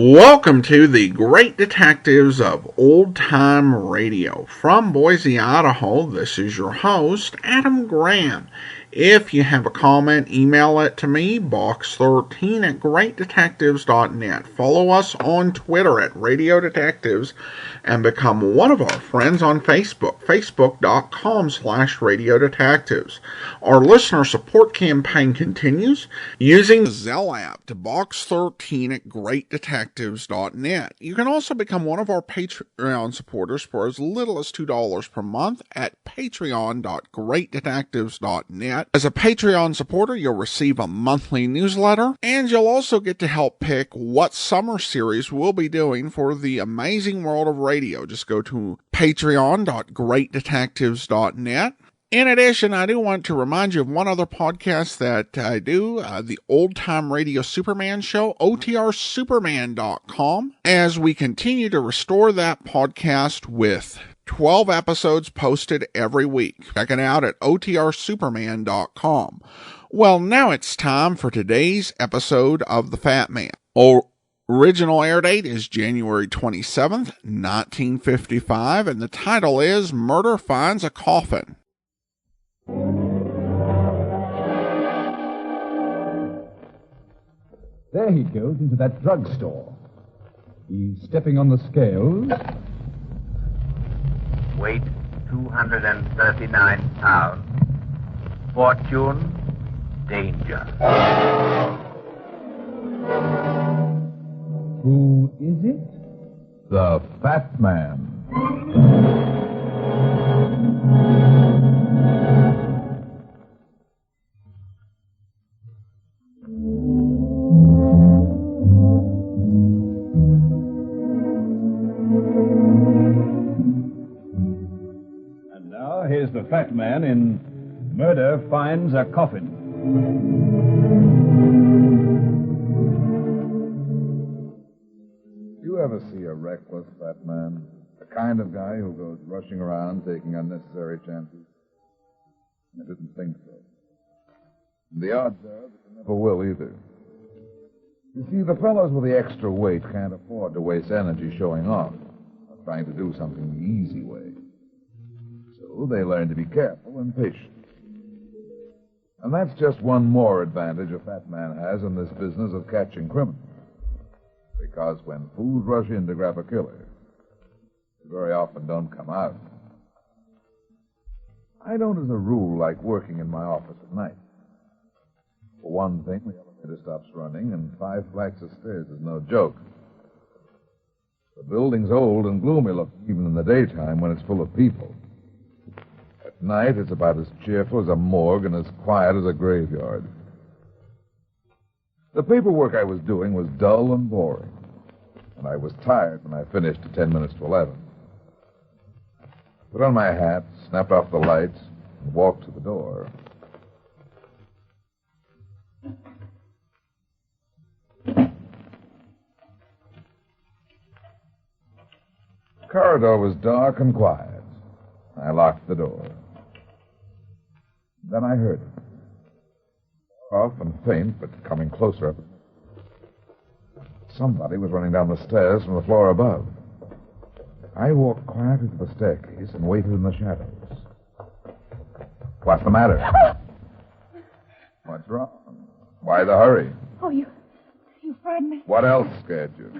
Welcome to the Great Detectives of Old Time Radio. From Boise, Idaho, this is your host, Adam Graham. If you have a comment, email it to me, box13 at greatdetectives.net. Follow us on Twitter at Radio Detectives and become one of our friends on Facebook, facebook.com/Radio Detectives. Our listener support campaign continues using the Zelle app to box13 at greatdetectives.net. You can also become one of our Patreon supporters for as little as $2 per month at patreon.greatdetectives.net. As a Patreon supporter, you'll receive a monthly newsletter, and you'll also get to help pick what summer series we'll be doing for the amazing world of radio. Just go to patreon.greatdetectives.net. In addition, I do want to remind you of one other podcast that I do, the Old Time Radio Superman Show, otrsuperman.com, as we continue to restore that podcast with 12 episodes posted every week. Check it out at otrsuperman.com. Well, now it's time for today's episode of The Fat Man. Original air date is January 27th, 1955, and the title is Murder Finds a Coffin. There he goes into that drugstore. He's stepping on the scales. Weight 239 pounds. Fortune, danger. Who is it? The Fat Man. And now here's the Fat Man in Murder Finds a Coffin. You ever see a reckless fat man? The kind of guy who goes rushing around taking unnecessary chances? I didn't think so. And the odds are that you never will either. You see, the fellows with the extra weight can't afford to waste energy showing off or trying to do something the easy way. So they learn to be careful and patient. And that's just one more advantage a fat man has in this business of catching criminals. Because when fools rush in to grab a killer, they very often don't come out. I don't, as a rule, like working in my office at night. For one thing, the elevator stops running, and 5 flights of stairs is no joke. The building's old and gloomy looking, even in the daytime when it's full of people. At night, it's about as cheerful as a morgue and as quiet as a graveyard. The paperwork I was doing was dull and boring, and I was tired when I finished at 10 minutes to 11. I put on my hat, snapped off the lights, and walked to the door. The corridor was dark and quiet. I locked the door. Then I heard it. Off and faint, but coming closer. Somebody was running down the stairs from the floor above. I walked quietly to the staircase and waited in the shadows. What's the matter? What's wrong? Why the hurry? Oh, you frightened me. What else scared you?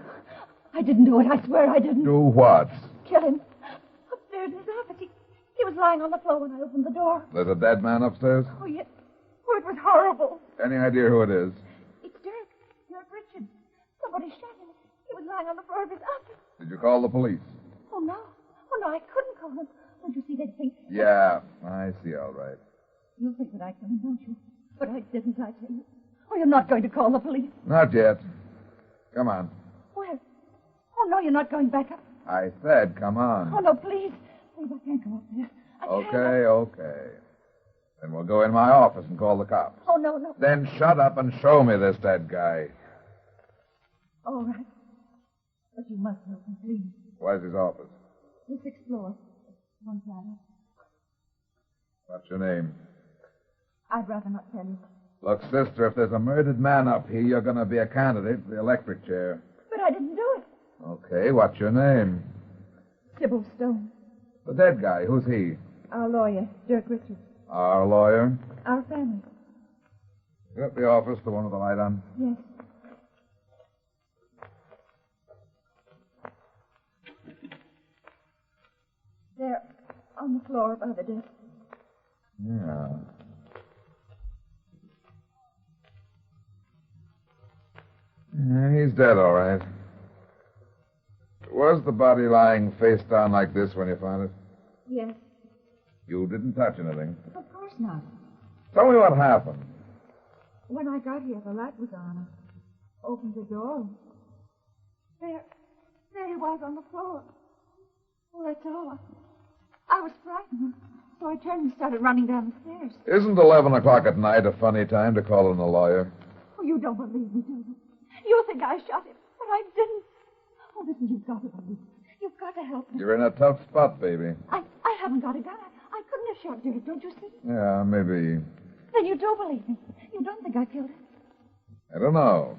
I didn't do it. I swear I didn't. Do what? Kill him. Upstairs in his office. He was lying on the floor when I opened the door. There's a dead man upstairs? Oh, yes. Oh, it was horrible. Any idea who it is? It's Dirk. Richard. Somebody shot him. He was lying on the floor of his office. Did you call the police? Oh, no. Oh, no, I couldn't call him. Don't you see they'd think... Yeah, I see, all right. You think that I couldn't, don't you? But I didn't, I tell you. Oh, you're not going to call the police. Not yet. Come on. Where? Oh, no, you're not going back up. I said, come on. Oh, no, please. Please, I can't go up there. I can't. Okay. Then we'll go in my office and call the cops. Oh, no. Then shut up and show me this dead guy. All right. But you must help me, please. Where's his office? The 6th floor. One flat. What's your name? I'd rather not tell you. Look, sister, if there's a murdered man up here, you're going to be a candidate for the electric chair. But I didn't do Okay, what's your name? Sybil Stone. The dead guy, who's he? Our lawyer, Dirk Richards. Our lawyer? Our family. You at the office, the one with the light on? Yes. There, on the floor by the desk. Yeah. He's dead, all right. Was the body lying face down like this when you found it? Yes. You didn't touch anything. Of course not. Tell me what happened. When I got here, the light was on. I opened the door. There he was on the floor. Well, that's all. I was frightened, so I turned and started running down the stairs. Isn't 11 o'clock at night a funny time to call in a lawyer? Oh, you don't believe me, do you? You think I shot him, but I didn't. Oh, listen, you've got to believe me. You've got to help me. You're in a tough spot, baby. I haven't got a gun. I couldn't have shot Dirk, don't you see? Yeah, maybe. Then you do believe me. You don't think I killed him. I don't know.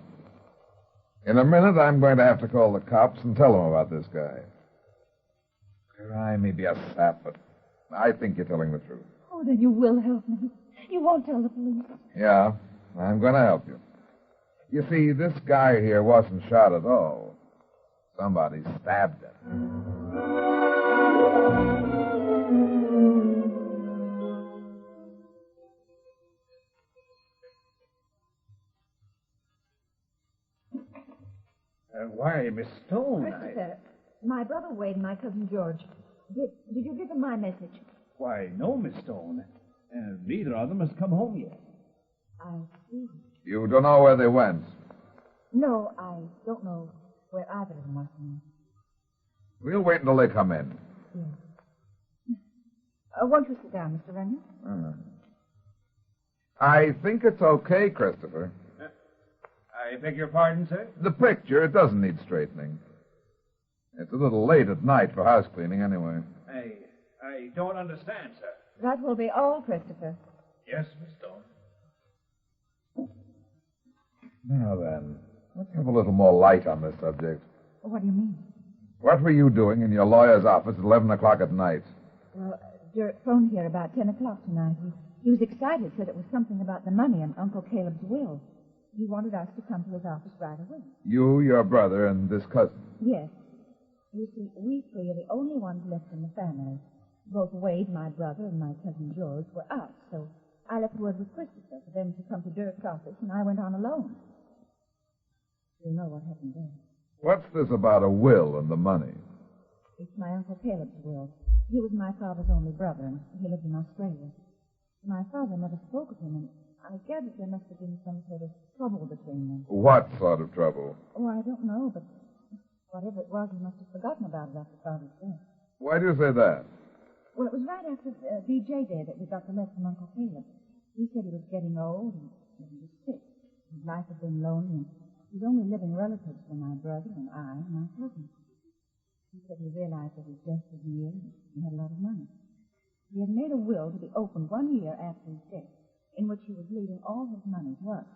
In a minute, I'm going to have to call the cops and tell them about this guy. I may be a sap, but I think you're telling the truth. Oh, then you will help me. You won't tell the police. Yeah, I'm going to help you. You see, this guy here wasn't shot at all. Somebody stabbed him. Why, Miss Stone, Christopher, my brother Wade and my cousin George. Did you give them my message? Why, no, Miss Stone. Neither of them has come home yet. I see. You don't know where they went? No, I don't know where either of them was. We'll wait until they come in. Yes. Won't you sit down, Mr. Renton? I think it's okay, Christopher. I beg your pardon, sir? The picture, it doesn't need straightening. It's a little late at night for house cleaning, anyway. I don't understand, sir. That will be all, Christopher. Yes, Miss Stone. Now then, let's have a little more light on this subject. What do you mean? What were you doing in your lawyer's office at 11 o'clock at night? Well, Dirk phoned here about 10 o'clock tonight. He was excited, said it was something about the money in Uncle Caleb's will. He wanted us to come to his office right away. You, your brother, and this cousin. Yes. You see, we three are the only ones left in the family. Both Wade, my brother, and my cousin George were out, so I left word with Christopher for them to come to Dirk's office, and I went on alone. You know what happened then. What's this about a will and the money? It's my Uncle Caleb's will. He was my father's only brother, and he lived in Australia. My father never spoke of him, and I gathered there must have been some sort of trouble between them. What sort of trouble? Oh, I don't know, but whatever it was, he must have forgotten about it after Father's death. Why do you say that? Well, it was right after VJ Day that we got the letter from Uncle Caleb. He said he was getting old and he was sick. His life had been lonely, and his only living relatives were my brother and I and my cousin. He said he realized that his death was near and he had a lot of money. He had made a will to be opened 1 year after his death, in which he was leaving all his money to us.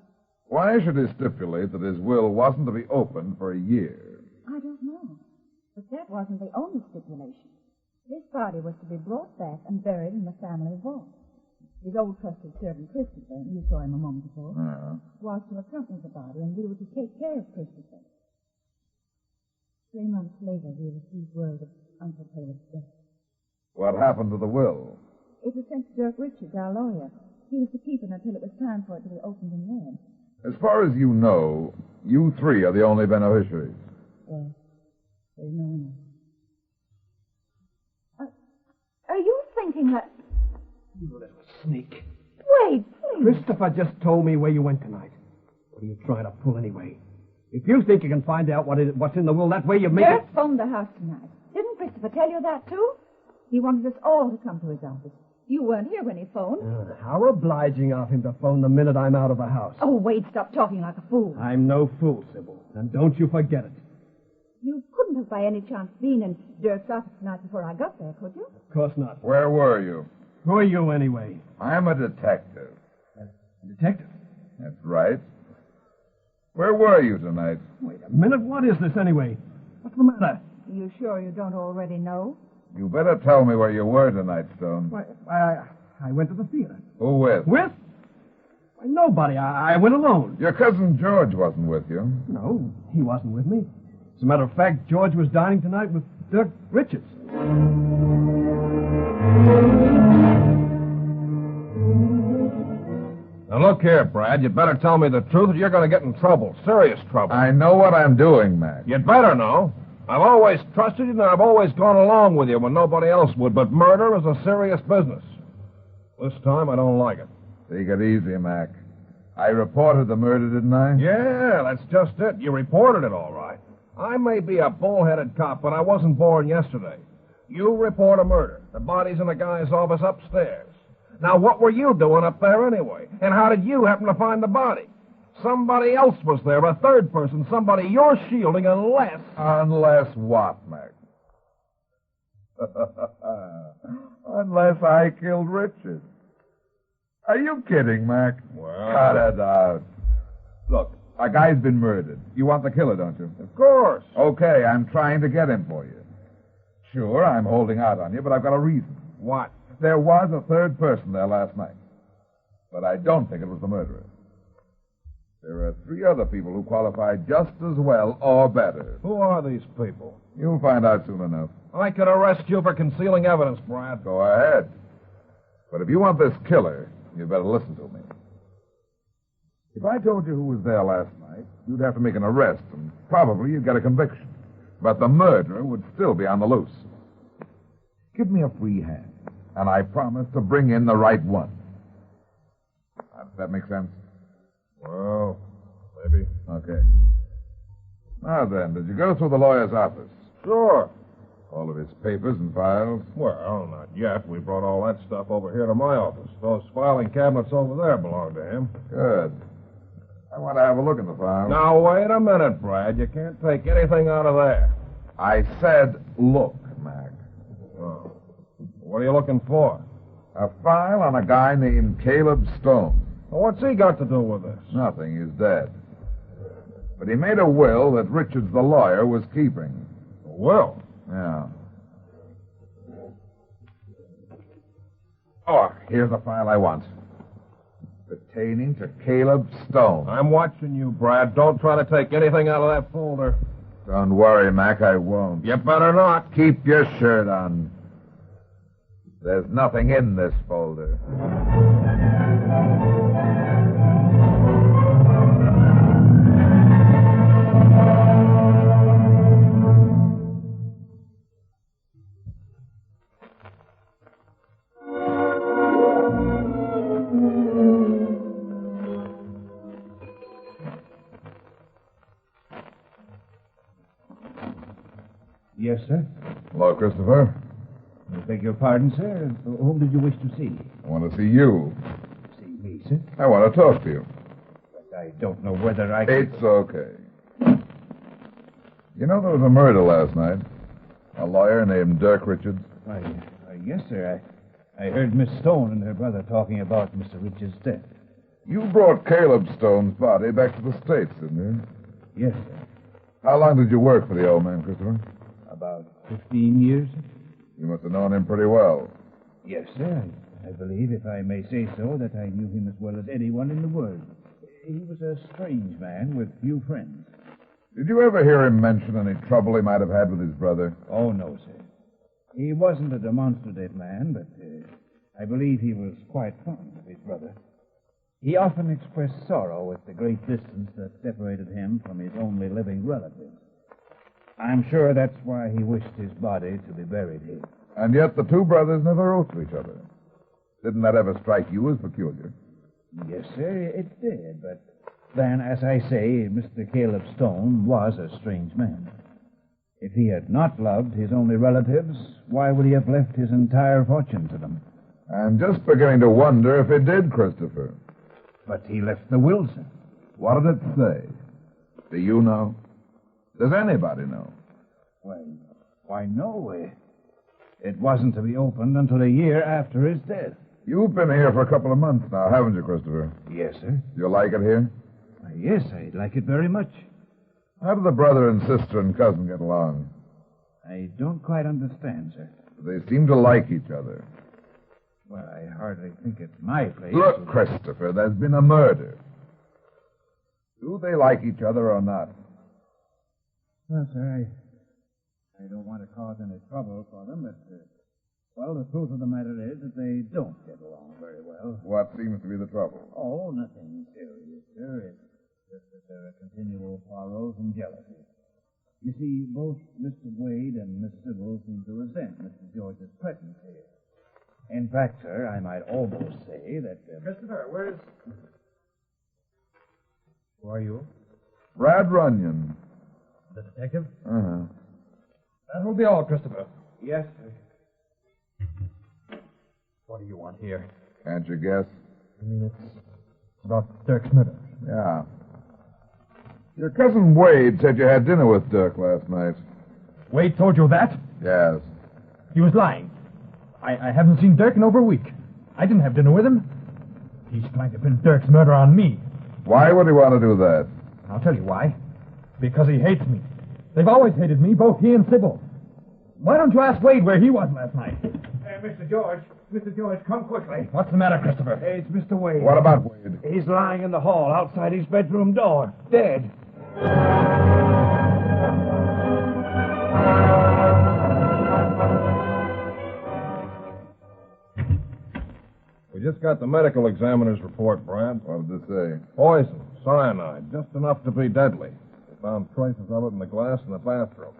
Why should he stipulate that his will wasn't to be opened for a year? I don't know. But that wasn't the only stipulation. His body was to be brought back and buried in the family vault. His old trusted servant, Christopher, you saw him a moment ago, was to accompany the body, and we were to take care of Christopher. 3 months later, we received word of Uncle Caleb's death. What happened to the will? It was sent to Dirk Richards, our lawyer. He was to keep it until it was time for it to be opened and read. As far as you know, you three are the only beneficiaries. Yes. There's no one else. Are you thinking that... You little sneak. Wait, please. Christopher just told me where you went tonight. What are you trying to pull anyway? If you think you can find out what's in the will that way, you make Dirk it... phoned the house tonight. Didn't Christopher tell you that, too? He wanted us all to come to his office. You weren't here when he phoned. How obliging of him to phone the minute I'm out of the house. Oh, Wade, stop talking like a fool. I'm no fool, Sybil. And don't you forget it. You couldn't have by any chance been in Dirk's office tonight before I got there, could you? Of course not. Where were you? Who are you, anyway? I'm a detective. A detective? That's right. Where were you tonight? Wait a minute. What is this, anyway? What's the matter? You sure you don't already know? You better tell me where you were tonight, Stone. Why, I went to the theater. Who with? With? Why, nobody. I went alone. Your cousin George wasn't with you. No, he wasn't with me. As a matter of fact, George was dining tonight with Dirk Richards. Now, look here, Brad. You'd better tell me the truth or you're going to get in trouble. Serious trouble. I know what I'm doing, Mac. You'd better know. I've always trusted you and I've always gone along with you when nobody else would, but murder is a serious business. This time, I don't like it. Take it easy, Mac. I reported the murder, didn't I? Yeah, that's just it. You reported it all right. I may be a bullheaded cop, but I wasn't born yesterday. You report a murder. The body's in the guy's office upstairs. Now, what were you doing up there anyway? And how did you happen to find the body? Somebody else was there, a third person, somebody you're shielding unless... Unless what, Mac? Unless I killed Richard. Are you kidding, Mac? Well... Cut it out. Look, a guy's been murdered. You want the killer, don't you? Of course. Okay, I'm trying to get him for you. Sure, I'm holding out on you, but I've got a reason. What? There was a third person there last night. But I don't think it was the murderer. There are 3 other people who qualify just as well or better. Who are these people? You'll find out soon enough. I could arrest you for concealing evidence, Brad. Go ahead. But if you want this killer, you better listen to me. If I told you who was there last night, you'd have to make an arrest, and probably you'd get a conviction. But the murderer would still be on the loose. Give me a free hand, and I promise to bring in the right one. Now, does that make sense? Well, maybe. Okay. Now then, did you go through the lawyer's office? Sure. All of his papers and files? Well, not yet. We brought all that stuff over here to my office. Those filing cabinets over there belong to him. Good. I want to have a look at the files. Now, wait a minute, Brad. You can't take anything out of there. I said look, Mac. Oh. What are you looking for? A file on a guy named Caleb Stone. Well, what's he got to do with this? Nothing. He's dead. But he made a will that Richards, the lawyer, was keeping. A will? Yeah. Oh, here's the file I want. Pertaining to Caleb Stone. I'm watching you, Brad. Don't try to take anything out of that folder. Don't worry, Mac, I won't. You better not. Keep your shirt on. There's nothing in this folder. Yes, sir. Hello, Christopher. I beg your pardon, sir. Whom did you wish to see? I want to see you. See me, sir? I want to talk to you. But I don't know whether I can... It's okay. You know there was a murder last night? A lawyer named Dirk Richards. Why, yes, sir. I heard Miss Stone and her brother talking about Mr. Richards' death. You brought Caleb Stone's body back to the States, didn't you? Yes, sir. How long did you work for the old man, Christopher? About 15 years, sir. You must have known him pretty well. Yes, sir. I believe, if I may say so, that I knew him as well as anyone in the world. He was a strange man with few friends. Did you ever hear him mention any trouble he might have had with his brother? Oh, no, sir. He wasn't a demonstrative man, but I believe he was quite fond of his brother. He often expressed sorrow at the great distance that separated him from his only living relatives. I'm sure that's why he wished his body to be buried here. And yet the 2 brothers never wrote to each other. Didn't that ever strike you as peculiar? Yes, sir, it did, but then, as I say, Mr. Caleb Stone was a strange man. If he had not loved his only relatives, why would he have left his entire fortune to them? I'm just beginning to wonder if he did, Christopher. But he left the will, sir. What did it say? Do you know? Does anybody know? Why, no. It wasn't to be opened until a year after his death. You've been here for a couple of months now, haven't you, Christopher? Yes, sir. You like it here? Yes, I'd like it very much. How do the brother and sister and cousin get along? I don't quite understand, sir. They seem to like each other. Well, I hardly think it's my place. Look, Christopher, there's been a murder. Do they like each other or not? Well, sir, I don't want to cause any trouble for them, but, well, the truth of the matter is that they don't get along very well. What seems to be the trouble? Oh, nothing serious, sir. It's just that there are continual quarrels and jealousy. You see, both Mr. Wade and Miss Sybil seem to resent Mr. George's presence here. In fact, sir, I might almost say that... Christopher, where's... Who are you? Brad Runyon. The detective? Uh-huh. That will be all, Christopher. Yes, sir. What do you want here? Can't you guess? I mean, it's about Dirk's murder. Yeah. Your cousin Wade said you had dinner with Dirk last night. Wade told you that? Yes. He was lying. I haven't seen Dirk in over a week. I didn't have dinner with him. He's trying to pin Dirk's murder on me. Why would he want to do that? I'll tell you why. Because he hates me. They've always hated me, both he and Sybil. Why don't you ask Wade where he was last night? Mr. George, come quickly. What's the matter, Christopher? Hey, it's Mr. Wade. What about Wade? He's lying in the hall outside his bedroom door, dead. We just got the medical examiner's report, Brad. What did it say? Poison, cyanide, just enough to be deadly. They found traces of it in the glass in the bathroom.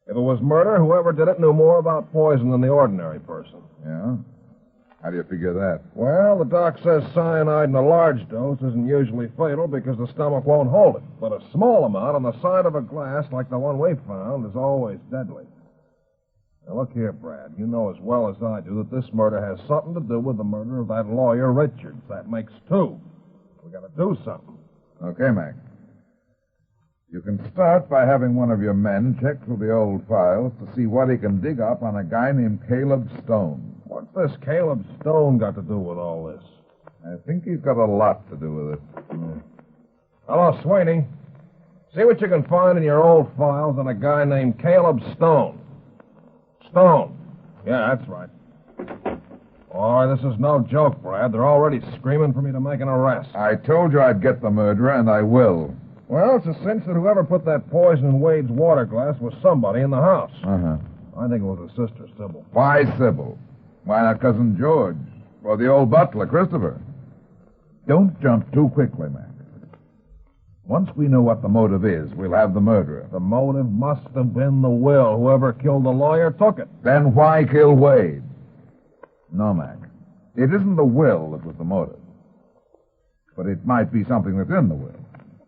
If it was murder, whoever did it knew more about poison than the ordinary person. Yeah? How do you figure that? Well, the doc says cyanide in a large dose isn't usually fatal because the stomach won't hold it. But a small amount on the side of a glass, like the one we found, is always deadly. Now, look here, Brad. You know as well as I do that this murder has something to do with the murder of that lawyer, Richards. That makes two. We got to do something. Okay, Mac. You can start by having one of your men check through the old files to see what he can dig up on a guy named Caleb Stone. What's this Caleb Stone got to do with all this? I think he's got a lot to do with it. Hello, Sweeney. See what you can find in your old files on a guy named Caleb Stone. Stone. Yeah, that's right. Boy, this is no joke, Brad. They're already screaming for me to make an arrest. I told you I'd get the murderer, and I will. Well, it's a cinch that whoever put that poison in Wade's water glass was somebody in the house. Uh-huh. I think it was his sister, Sybil. Why Sybil? Why not Cousin George? Or the old butler, Christopher? Don't jump too quickly, Mac. Once we know what the motive is, we'll have the murderer. The motive must have been the will. Whoever killed the lawyer took it. Then why kill Wade? No, Mac. It isn't the will that was the motive. But it might be something that's in the will.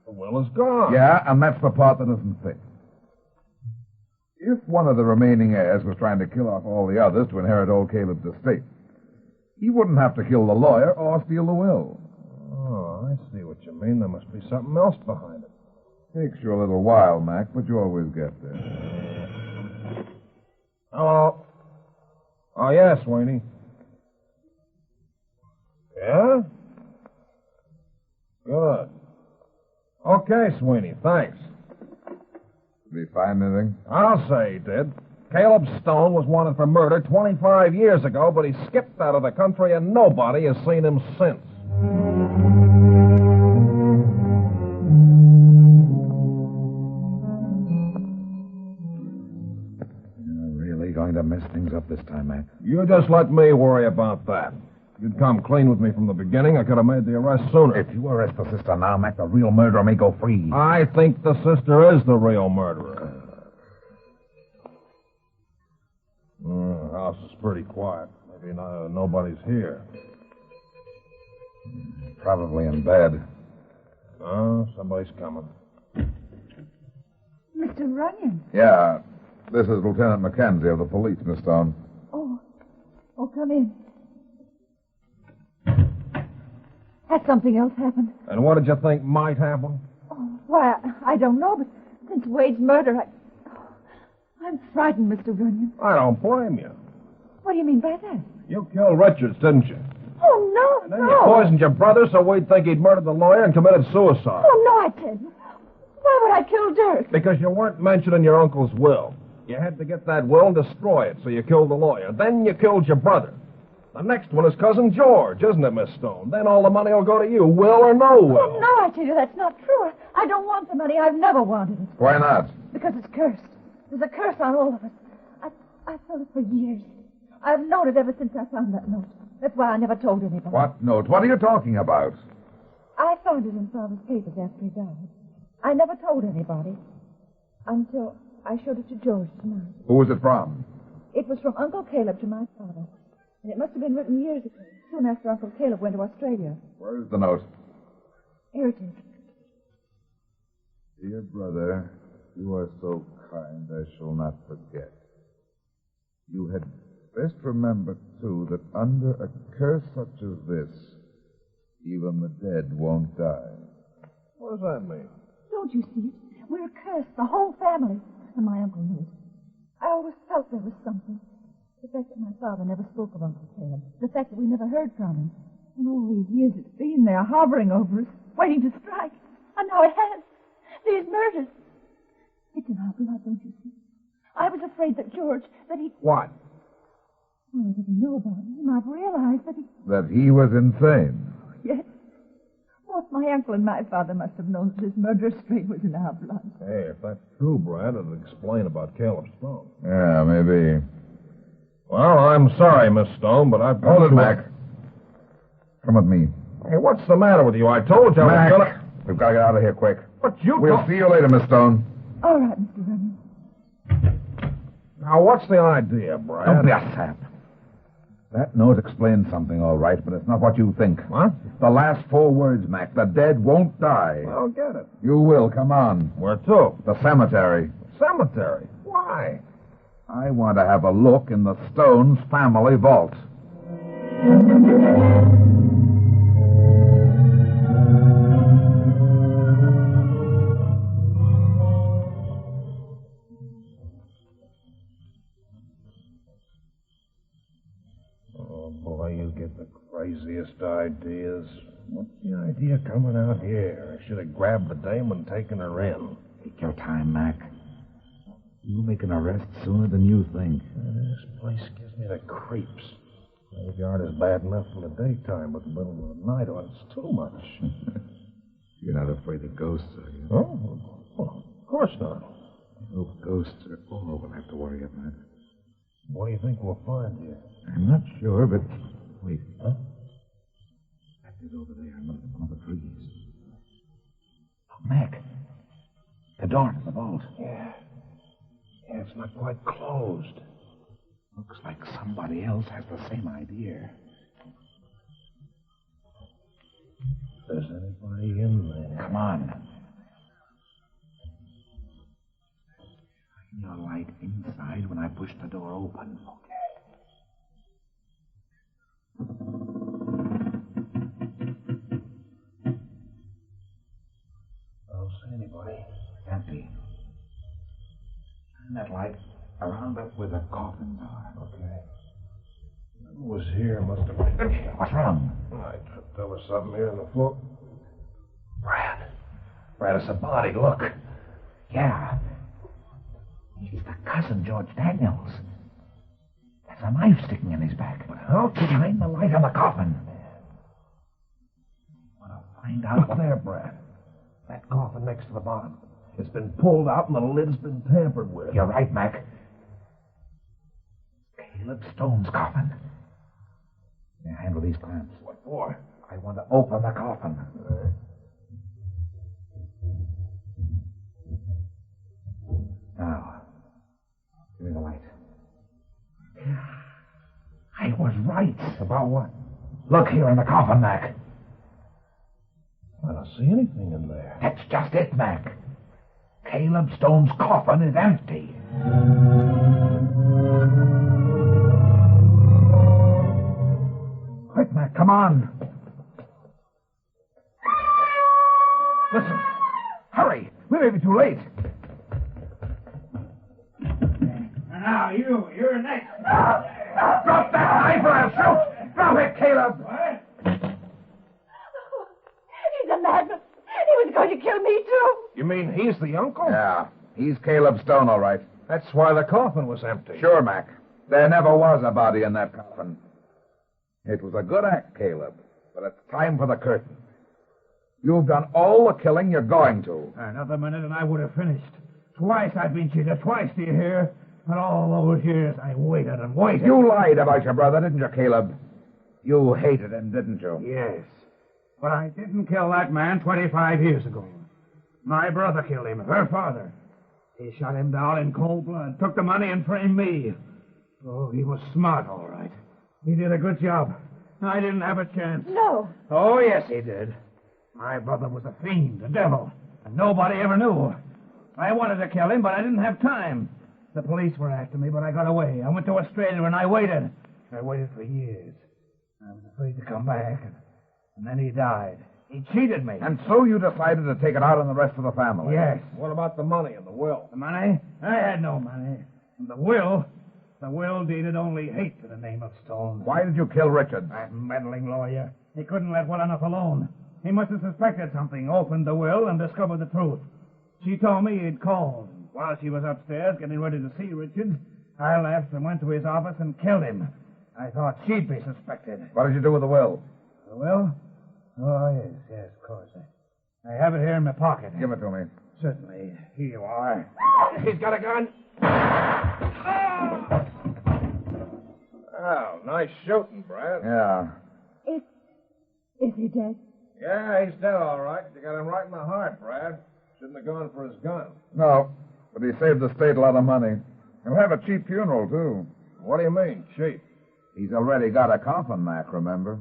The will is gone. Yeah, and that's the part that doesn't fit. If one of the remaining heirs was trying to kill off all the others to inherit old Caleb's estate, he wouldn't have to kill the lawyer or steal the will. Oh, I see what you mean. There must be something else behind it. Takes you a little while, Mac, but you always get there. Hello. Oh, yes, Sweeney. Yeah? Good. Okay, Sweeney, thanks. Did he find anything? I'll say he did. Caleb Stone was wanted for murder 25 years ago, but he skipped out of the country and nobody has seen him since. You're really going to mess things up this time, Mac. You just let me worry about that. If you'd come clean with me from the beginning, I could have made the arrest sooner. If you arrest the sister now, Mac, the real murderer may go free. I think the sister is the real murderer. The house is pretty quiet. Maybe nobody's here. Probably in bed. Oh, somebody's coming. Mr. Runyon. Yeah, this is Lieutenant Mackenzie of the police, Miss Stone. Oh, come in. Has something else happened? And what did you think might happen? Oh, why, I don't know, but since Wade's murder, I'm frightened, Mr. Runyon. I don't blame you. What do you mean by that? You killed Richards, didn't you? Oh, no, And then you poisoned your brother so we'd think he'd murdered the lawyer and committed suicide. Oh, no, I didn't. Why would I kill Dirk? Because you weren't mentioned in your uncle's will. You had to get that will and destroy it, so you killed the lawyer. Then you killed your brother. The next one is Cousin George, isn't it, Miss Stone? Then all the money will go to you, will or no will. Oh, no, I tell you, that's not true. I don't want the money. I've never wanted it. Why not? Because it's cursed. There's a curse on all of us. I felt it for years. I've known it ever since I found that note. That's why I never told anybody. What note? What are you talking about? I found it in Father's papers after he died. I never told anybody until I showed it to George tonight. Who was it from? It was from Uncle Caleb to my father. And it must have been written years ago, soon after Uncle Caleb went to Australia. Where is the note? Here it is. Dear brother, you are so kind I shall not forget. You had best remember, too, that under a curse such as this, even the dead won't die. What does that mean? Don't you see it? We're cursed, the whole family. And my uncle knew it. I always felt there was something. The fact that my father never spoke of Uncle Caleb. The fact that we never heard from him. And all these years it's been there, hovering over us, waiting to strike. And now it has. These murders. It's in our blood, don't you see? I was afraid that George, that he... What? Well, if he knew about it, he might realize that he... That he was insane. Yes. Both my uncle and my father must have known that this murderous strain was in our blood. Hey, if that's true, Brad, it'll explain about Caleb Stone. Yeah, maybe. Well, I'm sorry, Miss Stone, but I've... Hold it, Mac. Come with me. Hey, what's the matter with you? I told you I Mac, was gonna... we've got to get out of here quick. But you... We'll see you later, Miss Stone. All right, Mr. Vernon. Now, what's the idea, Brad? Don't be a sap. That note explains something, all right, but it's not what you think. What? The last 4 words, Mac. The dead won't die. I don't get it. You will. Come on. Where to? The cemetery. Cemetery? Why? I want to have a look in the Stones family vault. Oh, boy, you get the craziest ideas. What's the idea coming out here? I should have grabbed the dame and taken her in. Take your time, Mac. You'll make an arrest sooner than you think. This place gives me the creeps. Graveyard is bad enough in the daytime, but in the middle of the night, oh, it's too much. You're not afraid of ghosts, are you? Oh, well, of course not. I hope ghosts are all we'll have to worry about. Mac. What do you think we'll find here? I'm not sure, but... Wait. Huh? That is over there in one of the trees. Look, Mac. The door to the vault. Yeah. Yeah, it's not quite closed. Looks like somebody else has the same idea. If there's anybody in there. Come on. Shine your light inside when I push the door open. Okay. I don't see anybody. Can't be. Shine that light around it where the coffins are. Okay. Who was here must have been... What's wrong? I tripped over something here on the floor. Brad. Brad, it's a body. Look. Yeah. He's the cousin, George Daniels. There's a knife sticking in his back. But how could Shine the light on the coffin. Want to find out Look what... there, Brad. That coffin next to the bottom. It's been pulled out and the lid's been tampered with. You're right, Mac. Caleb Stone's coffin. Now handle these clamps. What for? I want to open the coffin. Now, give me the light. I was right. About what? Look here in the coffin, Mac. I don't see anything in there. That's just it, Mac. Caleb Stone's coffin is empty. Quick, Mac, come on. Listen. Hurry. We may be too late. Now, you're next. Drop that knife or I'll shoot. Drop it, Caleb. What? He's a madman. He was going to kill me, too. You mean he's the uncle? Yeah, he's Caleb Stone, all right. That's why the coffin was empty. Sure, Mac. There never was a body in that coffin. It was a good act, Caleb, but it's time for the curtain. You've done all the killing you're going to. Another minute and I would have finished. Twice I've been cheated. Twice, do you hear? And all those years I waited and waited. You lied about your brother, didn't you, Caleb? You hated him, didn't you? Yes. But I didn't kill that man 25 years ago. My brother killed him, her father. He shot him down in cold blood, took the money and framed me. Oh, he was smart, all right. He did a good job. I didn't have a chance. No. Oh, yes, he did. My brother was a fiend, a devil, and nobody ever knew. I wanted to kill him, but I didn't have time. The police were after me, but I got away. I went to Australia, and I waited. I waited for years. I was afraid to come back, and then he died. He cheated me. And so you decided to take it out on the rest of the family? Yes. What about the money and the will? The money? I had no money. And the will deeded only hate to the name of Stone. Why did you kill Richards? That meddling lawyer. He couldn't let well enough alone. He must have suspected something, opened the will, and discovered the truth. She told me he'd called. While she was upstairs getting ready to see Richards, I left and went to his office and killed him. I thought she'd be suspected. What did you do with the will? The will? Oh, yes, of course. I have it here in my pocket. Give it to me. Certainly. Here you are. He's got a gun. Oh, nice shooting, Brad. Yeah. Is he dead? Yeah, he's dead, all right. You got him right in the heart, Brad. Shouldn't have gone for his gun. No, but he saved the state a lot of money. He'll have a cheap funeral, too. What do you mean, cheap? He's already got a coffin, Mac, remember?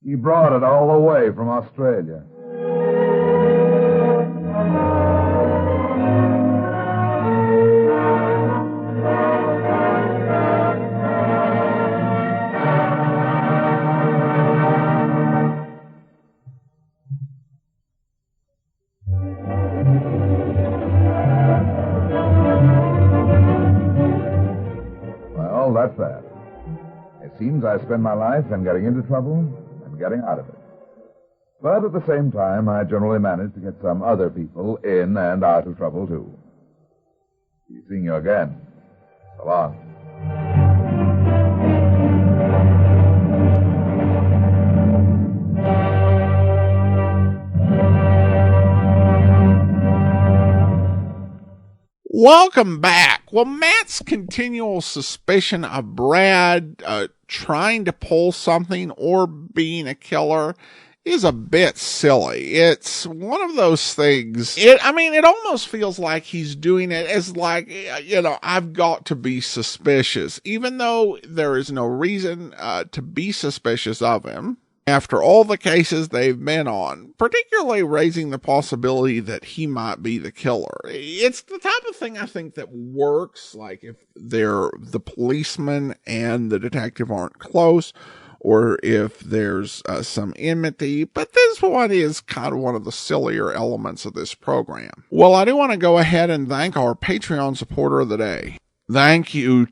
He brought it all the way from Australia. Well, that's that. It seems I spend my life in getting into trouble and getting out of it. But at the same time, I generally manage to get some other people in and out of trouble, too. See seeing you again. So long. Welcome back. Well, Matt's continual suspicion of Brad trying to pull something or being a killer is a bit silly. It's one of those things. It almost feels like he's doing it as like, I've got to be suspicious, even though there is no reason to be suspicious of him. After all the cases they've been on, particularly raising the possibility that he might be the killer. It's the type of thing I think that works, like if the policeman and the detective aren't close, or if there's some enmity, but this one is kind of one of the sillier elements of this program. Well, I do want to go ahead and thank our Patreon supporter of the day. Thank you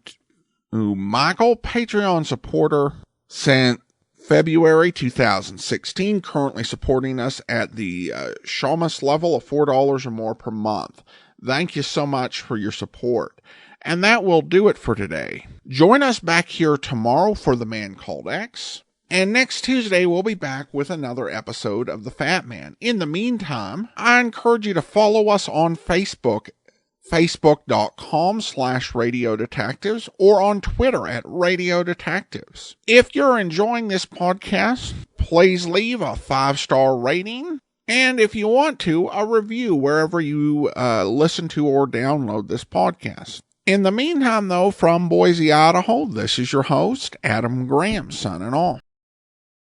to Michael, Patreon supporter since February 2016, currently supporting us at the Shamus level of $4 or more per month. Thank you so much for your support. And that will do it for today. Join us back here tomorrow for The Man Called X. And next Tuesday, we'll be back with another episode of The Fat Man. In the meantime, I encourage you to follow us on Facebook, facebook.com/Radio Detectives, or on Twitter at Radio Detectives. If you're enjoying this podcast, please leave a 5-star rating. And if you want to, a review wherever you listen to or download this podcast. In the meantime, though, from Boise, Idaho, this is your host, Adam Graham, signing off.